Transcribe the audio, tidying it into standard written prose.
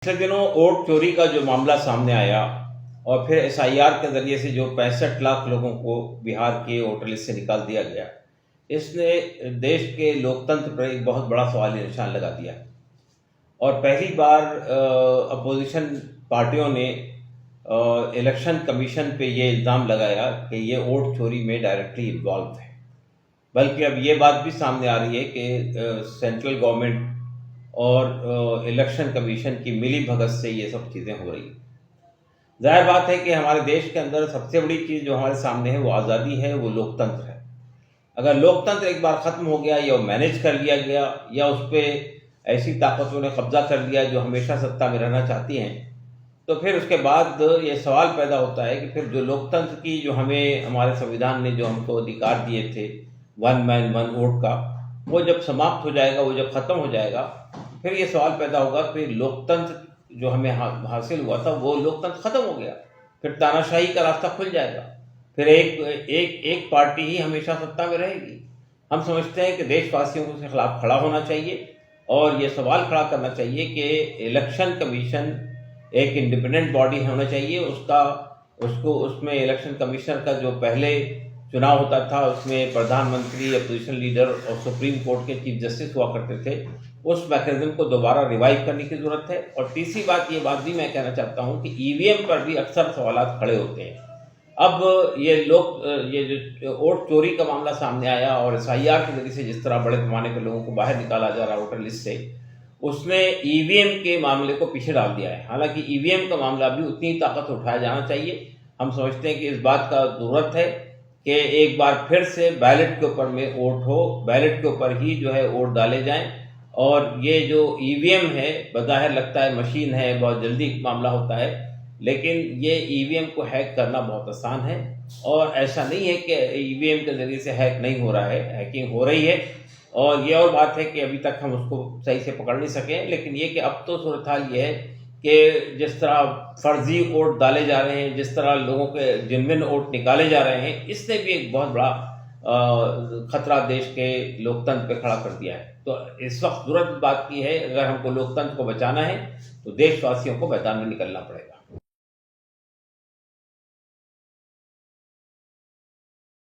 पिछले दिनों वोट चोरी का जो मामला सामने आया और फिर एसआईआर के जरिए से जो 65 लाख लोगों को बिहार के वोटर लिस्ट से निकाल दिया गया, इसने देश के लोकतंत्र पर एक बहुत बड़ा सवालिया निशान लगा दिया। और पहली बार अपोजिशन पार्टियों ने इलेक्शन कमीशन पे ये इल्ज़ाम लगाया कि ये वोट चोरी में डायरेक्टली इन्वॉल्व है। बल्कि अब ये बात भी सामने आ रही है कि सेंट्रल गवर्नमेंट और इलेक्शन कमीशन की मिली भगत से ये सब चीज़ें हो रही हैं। जाहिर बात है कि हमारे देश के अंदर सबसे बड़ी चीज़ जो हमारे सामने है वो आज़ादी है, वो लोकतंत्र है। अगर लोकतंत्र एक बार ख़त्म हो गया या मैनेज कर लिया गया या उस पर ऐसी ताकतों ने कब्जा कर लिया जो हमेशा सत्ता में रहना चाहती हैं, तो फिर उसके बाद ये सवाल पैदा होता है कि फिर जो लोकतंत्र की जो हमें हमारे संविधान ने जो हमको अधिकार दिए थे, वन मैन वन वोट का, वो जब समाप्त हो जाएगा, वो जब ख़त्म हो जाएगा, फिर ये सवाल पैदा होगा कि लोकतंत्र जो हमें हासिल हुआ था वो लोकतंत्र खत्म हो गया, फिर तानाशाही का रास्ता खुल जाएगा, फिर एक पार्टी ही हमेशा सत्ता में रहेगी। हम समझते हैं कि देशवासियों को उसके खिलाफ खड़ा होना चाहिए और ये सवाल खड़ा करना चाहिए कि इलेक्शन कमीशन एक इंडिपेंडेंट बॉडी होना चाहिए। उसमें इलेक्शन कमिश्नर का जो पहले चुनाव होता था उसमें प्रधानमंत्री, अपोजिशन लीडर और सुप्रीम कोर्ट के चीफ जस्टिस हुआ करते थे, उस मैकेनिज्म को दोबारा रिवाइव करने की जरूरत है। और तीसरी बात ये बात भी मैं कहना चाहता हूँ कि ईवीएम पर भी अक्सर सवालात खड़े होते हैं। अब ये जो वोट चोरी का मामला सामने आया और एसआईआर के जरिए से जिस तरह बड़े पैमाने पर लोगों को बाहर निकाला जा रहा है वोटर लिस्ट से, उसने ईवीएम के मामले को पीछे डाल दिया है। हालांकि ईवीएम का मामला भी उतनी ताकत से उठाया जाना चाहिए। हम समझते हैं कि इस बात का जरूरत है कि एक बार फिर से बैलेट के ऊपर में वोट हो, बैलेट के ऊपर ही जो है वोट डाले जाएं। और ये जो ईवीएम है, बज़ाहिर लगता है मशीन है, बहुत जल्दी मामला होता है, लेकिन ये ईवीएम को हैक करना बहुत आसान है। और ऐसा नहीं है कि ईवीएम के ज़रिए से हैक नहीं हो रहा है, हैकिंग हो रही है। और ये और बात है कि अभी तक हम उसको सही से पकड़ नहीं सके, लेकिन ये कि अब तो सूरत हाल ये है कि जिस तरह फर्जी वोट डाले जा रहे हैं, जिस तरह लोगों के जेन्युइन वोट निकाले जा रहे हैं, इसने भी एक बहुत बड़ा खतरा देश के लोकतंत्र पे खड़ा कर दिया है। तो इस वक्त जरूरत बात की है, अगर हमको लोकतंत्र को बचाना है तो देशवासियों को मैदान में निकलना पड़ेगा।